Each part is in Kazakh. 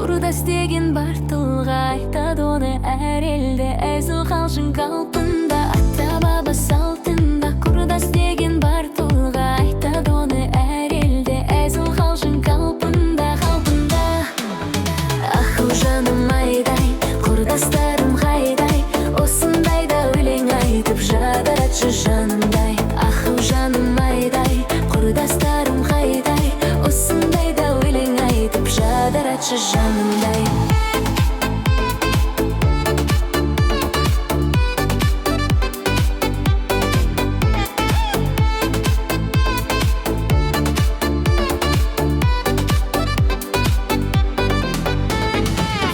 Құрдас деген бар тылға айтады оны әр елде, әзіл қалжың қалпында, ата-баба салтында. Құрдас деген бар тылға айтады оны әр елде, әзіл қалжың қалпында, қалпында. Ақыл жаным айдай, құрдастарым қайдай, осындайда өлең айтып жадыратшы жанымдай. Ақыл жаным айдай, құрдастарым қайдай, осындайда өлең айтып жадыратшы жанымдай.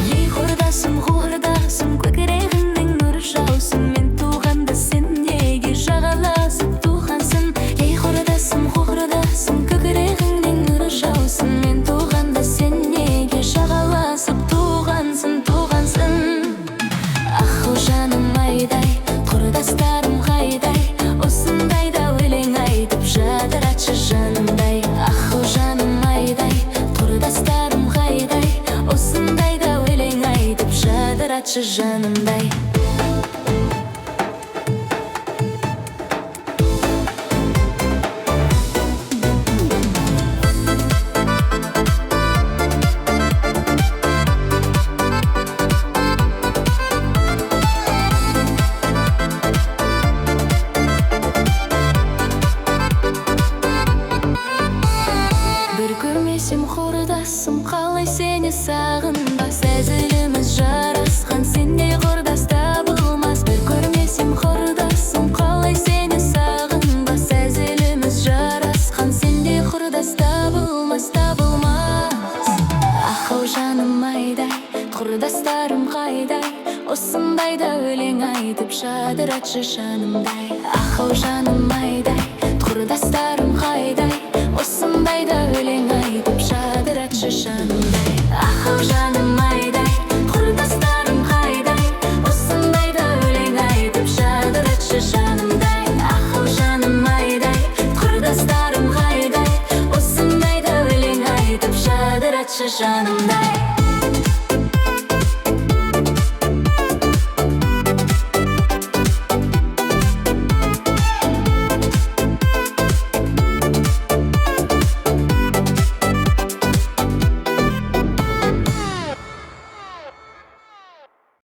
Ей құрдасым, құрдасым, көкірегіңнің нұры жаусын, мен туғанда сен неге жағаласып туғансың? Ей құрдасым, құрдасым, көкірегіңнің нұры жаусын, мен туғанда сен неге жағаласып туғансың, туғансың? Ақыл жаным айдай, құрдастарым қайдай, осындайда өлең айтып жадыратшы жанымдай. Ақыл жаным айдай, құрдастарым қайдай, осындайда өлең айтып жадыратшы жанымдай. Бір көрмесем құрдасым, қалай сені сағынбас? Әзіліміз жарасқан, сендей құрдас табылмас. Бір көрмесем құрдасым, қалай сені сағынбас? Әзіліміз жарасқан, сендей құрдас табылмас, табылмас. Ақыл жаным айдай, құрдастарым қайдай, осындайда өлең айтып жадыратшы жанымдай. Ақыл жаным айдай, құрдастарым қайдай, осындайда өлең айтып жадыратшы жанымдай. Ақыл жаным айдай, құрдастарым қайдай, осындайда өлең айтып жадыратшы жанымдай. Ақыл жаным айдай, құрдастарым қайдай, осындайда өлең айтып жадыратшы жанымдай.